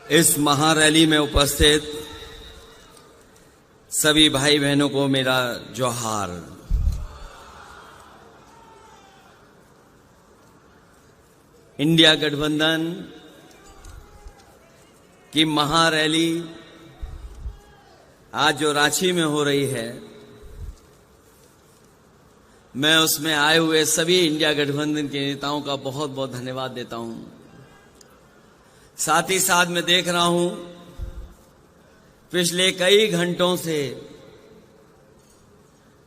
इस महारैली में उपस्थित सभी भाई बहनों को मेरा जोहार। इंडिया गठबंधन की महारैली आज जो रांची में हो रही है, मैं उसमें आए हुए सभी इंडिया गठबंधन के नेताओं का बहुत बहुत धन्यवाद देता हूं। साथ ही साथ मैं देख रहा हूं पिछले कई घंटों से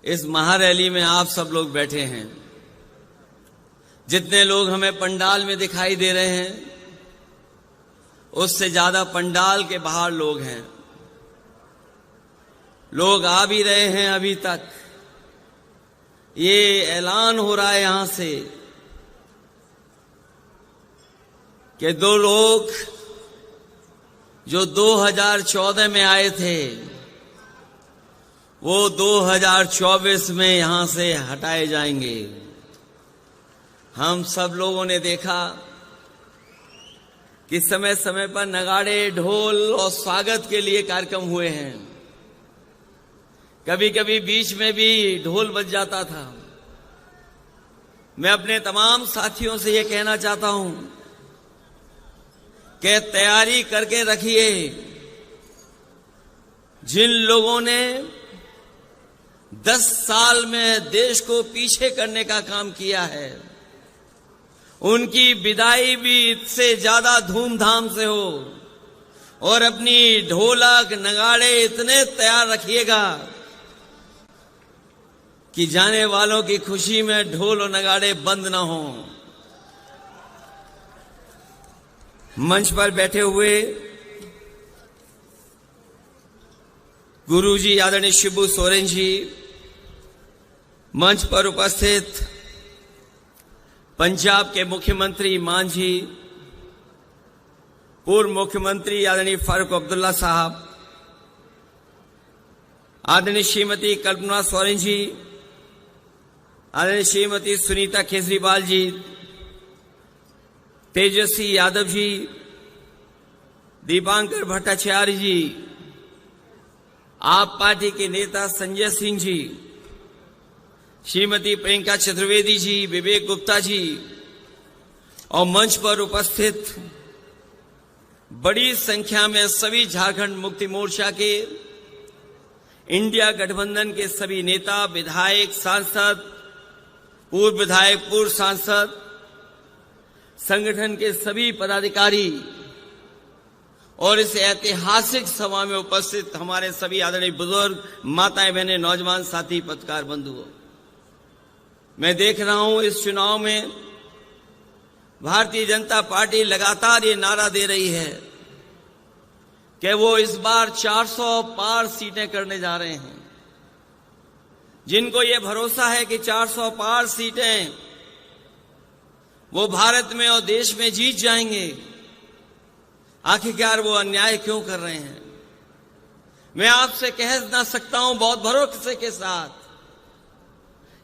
इस महारैली में आप सब लोग बैठे हैं। जितने लोग हमें पंडाल में दिखाई दे रहे हैं, उससे ज्यादा पंडाल के बाहर लोग हैं। लोग आ भी रहे हैं। अभी तक ये ऐलान हो रहा है यहां से कि दो लोग जो 2014 में आए थे, वो 2024 में यहां से हटाए जाएंगे। हम सब लोगों ने देखा कि समय समय पर नगाड़े, ढोल और स्वागत के लिए कार्यक्रम हुए हैं। कभी कभी बीच में भी ढोल बज जाता था। मैं अपने तमाम साथियों से ये कहना चाहता हूं कि तैयारी करके रखिए। जिन लोगों ने 10 साल में देश को पीछे करने का काम किया है, उनकी विदाई भी इससे ज्यादा धूमधाम से हो। और अपनी ढोलक नगाड़े इतने तैयार रखिएगा कि जाने वालों की खुशी में ढोल और नगाड़े बंद ना हो। मंच पर बैठे हुए गुरुजी आदरणीय शिबू सोरेन जी, मंच पर उपस्थित पंजाब के मुख्यमंत्री मान जी, पूर्व मुख्यमंत्री आदरणीय फारूक अब्दुल्ला साहब, आदरणीय श्रीमती कल्पना सोरेन जी, आदरणीय श्रीमती सुनीता केजरीवाल जी, तेजस्वी यादव जी, दीपांकर भट्टाचार्य जी, आप पार्टी के नेता संजय सिंह जी, श्रीमती प्रियंका चतुर्वेदी जी, विवेक गुप्ता जी और मंच पर उपस्थित बड़ी संख्या में सभी झारखंड मुक्ति मोर्चा के, इंडिया गठबंधन के सभी नेता, विधायक, सांसद, पूर्व विधायक, पूर्व सांसद, संगठन के सभी पदाधिकारी और इस ऐतिहासिक सभा में उपस्थित हमारे सभी आदरणीय बुजुर्ग, माताएं, बहनें, नौजवान साथी, पत्रकार बंधुओं, मैं देख रहा हूं इस चुनाव में भारतीय जनता पार्टी लगातार ये नारा दे रही है कि वो इस बार 400 पार सीटें करने जा रहे हैं। जिनको ये भरोसा है कि 400 पार सीटें वो भारत में और देश में जीत जाएंगे, आखिरकार वो अन्याय क्यों कर रहे हैं? मैं आपसे कह ना सकता हूं बहुत भरोसे के साथ,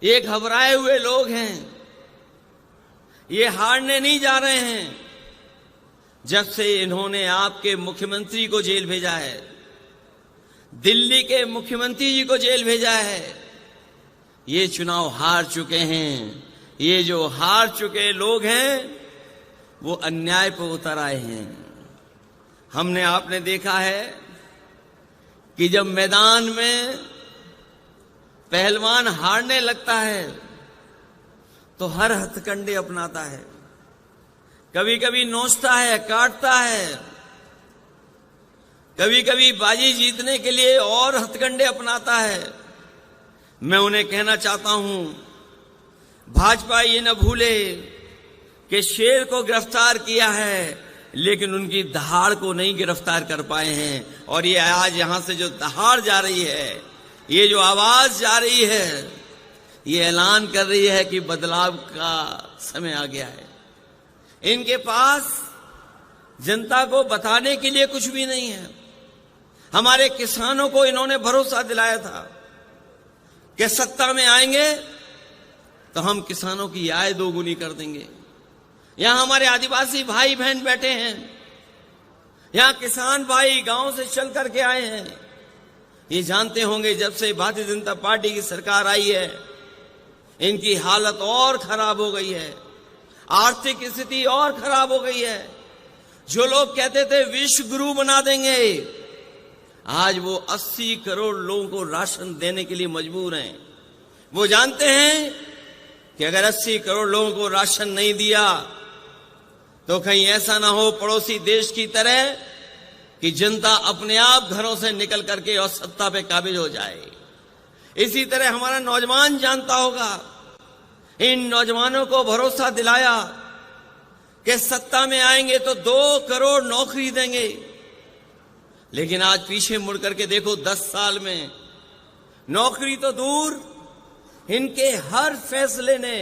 ये घबराए हुए लोग हैं। ये हारने नहीं जा रहे हैं। जब से इन्होंने आपके मुख्यमंत्री को जेल भेजा है, दिल्ली के मुख्यमंत्री जी को जेल भेजा है, ये चुनाव हार चुके हैं। ये जो हार चुके लोग हैं वो अन्याय पर उतर आए हैं। हमने आपने देखा है कि जब मैदान में पहलवान हारने लगता है तो हर हथकंडे अपनाता है। कभी कभी नोचता है, काटता है, कभी कभी बाजी जीतने के लिए और हथकंडे अपनाता है। मैं उन्हें कहना चाहता हूं, भाजपा ये न भूले कि शेर को गिरफ्तार किया है लेकिन उनकी दहाड़ को नहीं गिरफ्तार कर पाए हैं। और ये आज यहां से जो दहाड़ जा रही है, ये जो आवाज जा रही है, ये ऐलान कर रही है कि बदलाव का समय आ गया है। इनके पास जनता को बताने के लिए कुछ भी नहीं है। हमारे किसानों को इन्होंने भरोसा दिलाया था कि सत्ता में आएंगे तो हम किसानों की आय दोगुनी कर देंगे। यहां हमारे आदिवासी भाई बहन बैठे हैं, यहां किसान भाई गांव से चल करके आए हैं। ये जानते होंगे जब से भारतीय जनता पार्टी की सरकार आई है, इनकी हालत और खराब हो गई है, आर्थिक स्थिति और खराब हो गई है। जो लोग कहते थे विश्व गुरु बना देंगे, आज वो 80 करोड़ लोगों को राशन देने के लिए मजबूर हैं। वो जानते हैं कि अगर 80 करोड़ लोगों को राशन नहीं दिया तो कहीं ऐसा ना हो पड़ोसी देश की तरह कि जनता अपने आप घरों से निकल करके और सत्ता पे काबिज हो जाए। इसी तरह हमारा नौजवान जानता होगा, इन नौजवानों को भरोसा दिलाया कि सत्ता में आएंगे तो 2 करोड़ नौकरी देंगे, लेकिन आज पीछे मुड़ करके देखो 10 साल में नौकरी तो दूर, इनके हर फैसले ने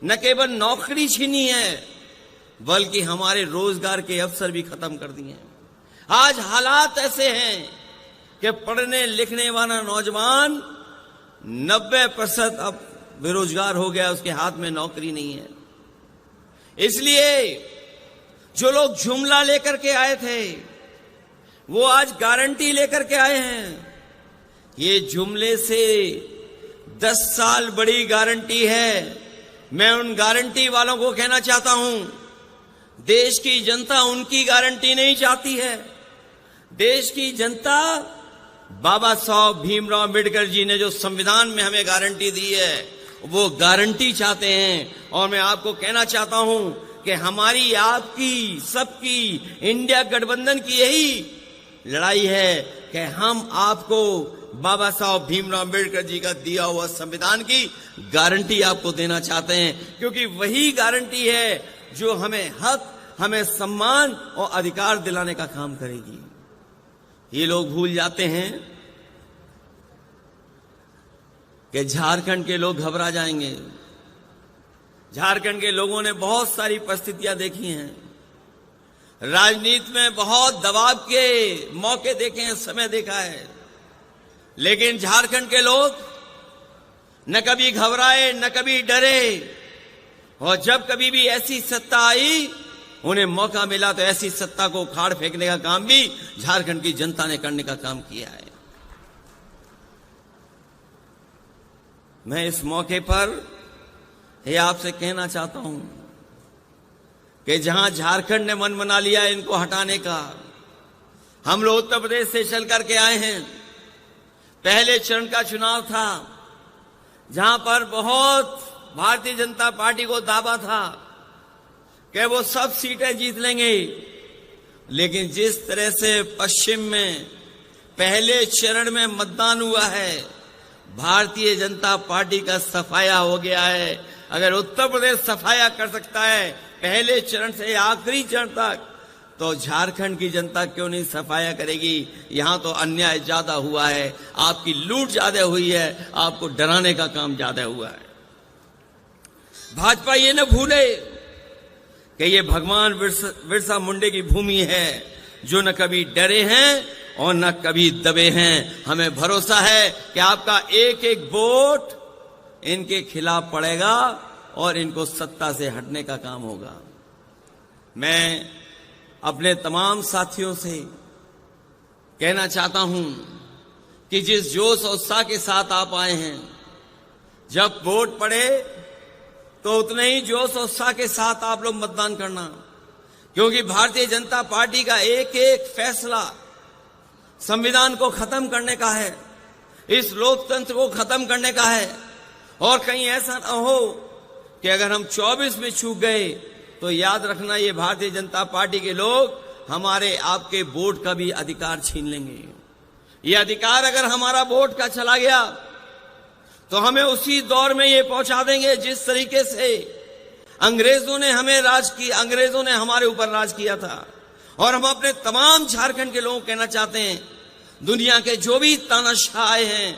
न केवल नौकरी छीनी है बल्कि हमारे रोजगार के अवसर भी खत्म कर दिए हैं। आज हालात ऐसे हैं कि पढ़ने लिखने वाला नौजवान 90% अब बेरोजगार हो गया, उसके हाथ में नौकरी नहीं है। इसलिए जो लोग जुमला लेकर के आए थे वो आज गारंटी लेकर के आए हैं। ये जुमले से 10 साल बड़ी गारंटी है। मैं उन गारंटी वालों को कहना चाहता हूं, देश की जनता उनकी गारंटी नहीं चाहती है। देश की जनता बाबा साहब भीमराव अम्बेडकर जी ने जो संविधान में हमें गारंटी दी है वो गारंटी चाहते हैं। और मैं आपको कहना चाहता हूं कि हमारी, आपकी, सबकी, इंडिया गठबंधन की यही लड़ाई है कि हम आपको बाबा साहब भीमराव अम्बेडकर जी का दिया हुआ संविधान की गारंटी आपको देना चाहते हैं, क्योंकि वही गारंटी है जो हमें हक, हमें सम्मान और अधिकार दिलाने का काम करेगी। ये लोग भूल जाते हैं कि झारखंड के लोग घबरा जाएंगे। झारखंड के लोगों ने बहुत सारी परिस्थितियां देखी हैं, राजनीति में बहुत दबाव के मौके देखे हैं, समय देखा है, लेकिन झारखंड के लोग न कभी घबराए न कभी डरे। और जब कभी भी ऐसी सत्ता आई, उन्हें मौका मिला तो ऐसी सत्ता को उखाड़ फेंकने का काम भी झारखंड की जनता ने करने का काम किया है। मैं इस मौके पर यह आपसे कहना चाहता हूं कि जहां झारखंड ने मन बना लिया इनको हटाने का, हम लोग उत्तर प्रदेश से चल करके आए हैं। पहले चरण का चुनाव था जहां पर बहुत भारतीय जनता पार्टी को दावा था कि वो सब सीटें जीत लेंगे, लेकिन जिस तरह से पश्चिम में पहले चरण में मतदान हुआ है, भारतीय जनता पार्टी का सफाया हो गया है। अगर उत्तर प्रदेश सफाया कर सकता है पहले चरण से आखिरी चरण तक, तो झारखंड की जनता क्यों नहीं सफाया करेगी। यहां तो अन्याय ज्यादा हुआ है, आपकी लूट ज्यादा हुई है, आपको डराने का काम ज्यादा हुआ है। भाजपा ये न भूले कि ये भगवान बिरसा मुंडे की भूमि है, जो न कभी डरे हैं और न कभी दबे हैं। हमें भरोसा है कि आपका एक एक वोट इनके खिलाफ पड़ेगा और इनको सत्ता से हटने का काम होगा। मैं अपने तमाम साथियों से कहना चाहता हूं कि जिस जोश और उत्साह के साथ आप आए हैं, जब वोट पड़े तो उतने ही जोश और उत्साह के साथ आप लोग मतदान करना, क्योंकि भारतीय जनता पार्टी का एक एक फैसला संविधान को खत्म करने का है, इस लोकतंत्र को खत्म करने का है। और कहीं ऐसा न हो कि अगर हम 24 में चूक गए तो याद रखना, ये भारतीय जनता पार्टी के लोग हमारे आपके वोट का भी अधिकार छीन लेंगे। ये अधिकार अगर हमारा वोट का चला गया तो हमें उसी दौर में ये पहुंचा देंगे जिस तरीके से अंग्रेजों ने हमें राज किया, अंग्रेजों ने हमारे ऊपर राज किया था। और हम अपने तमाम झारखंड के लोगों को कहना चाहते हैं, दुनिया के जो भी तानाशाह आए हैं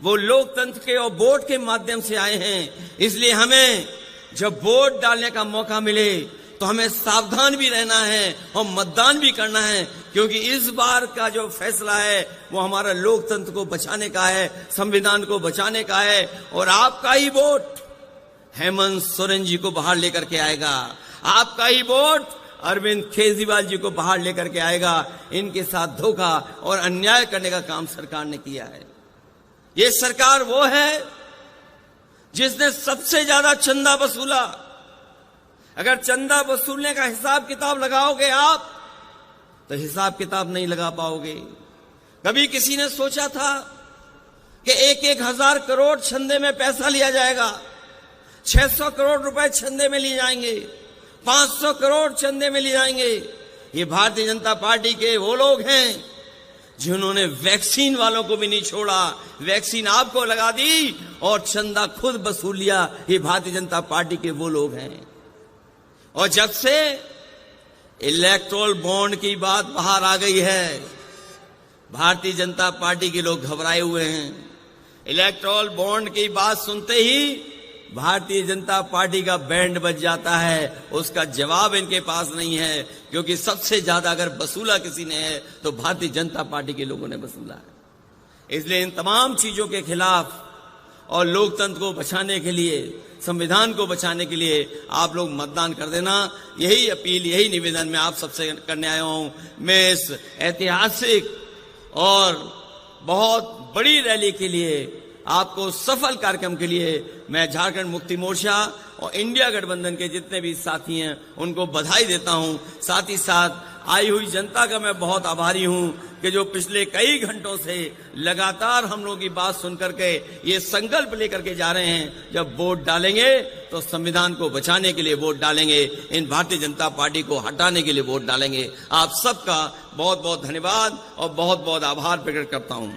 वो लोकतंत्र के और वोट के माध्यम से आए हैं। इसलिए हमें जब वोट डालने का मौका मिले तो हमें सावधान भी रहना है और मतदान भी करना है, क्योंकि इस बार का जो फैसला है वो हमारा लोकतंत्र को बचाने का है, संविधान को बचाने का है। और आपका ही वोट हेमंत सोरेन जी को बाहर लेकर के आएगा, आपका ही वोट अरविंद केजरीवाल जी को बाहर लेकर के आएगा। इनके साथ धोखा और अन्याय करने का काम सरकार ने किया है। ये सरकार वो है जिसने सबसे ज्यादा चंदा वसूला। अगर चंदा वसूलने का हिसाब किताब लगाओगे आप तो हिसाब किताब नहीं लगा पाओगे। कभी किसी ने सोचा था कि 1,000 करोड़ चंदे में पैसा लिया जाएगा, 600 करोड़ रुपए चंदे में लिए जाएंगे, 500 करोड़ चंदे में लिए जाएंगे। ये भारतीय जनता पार्टी के वो लोग हैं जिन्होंने वैक्सीन वालों को भी नहीं छोड़ा। वैक्सीन आपको लगा दी और चंदा खुद वसूल लिया। ये भारतीय जनता पार्टी के वो लोग हैं। और जब से इलेक्टोरल बॉन्ड की बात बाहर आ गई है, भारतीय जनता पार्टी के लोग घबराए हुए हैं। इलेक्टोरल बॉन्ड की बात सुनते ही भारतीय जनता पार्टी का बैंड बज जाता है। उसका जवाब इनके पास नहीं है, क्योंकि सबसे ज्यादा अगर वसूला किसी ने है तो भारतीय जनता पार्टी के लोगों ने वसूला है। इसलिए इन तमाम चीजों के खिलाफ और लोकतंत्र को बचाने के लिए, संविधान को बचाने के लिए आप लोग मतदान कर देना। यही अपील, यही निवेदन मैं आप सबसे करने आया हूं। मैं इस ऐतिहासिक और बहुत बड़ी रैली के लिए, आपको सफल कार्यक्रम के लिए मैं झारखंड मुक्ति मोर्चा और इंडिया गठबंधन के जितने भी साथी हैं उनको बधाई देता हूं। साथ ही साथ आई हुई जनता का मैं बहुत आभारी हूं कि जो पिछले कई घंटों से लगातार हम लोगों की बात सुनकर के ये संकल्प लेकर के जा रहे हैं, जब वोट डालेंगे तो संविधान को बचाने के लिए वोट डालेंगे, इन भारतीय जनता पार्टी को हटाने के लिए वोट डालेंगे। आप सबका बहुत बहुत धन्यवाद और बहुत बहुत आभार प्रकट करता हूं।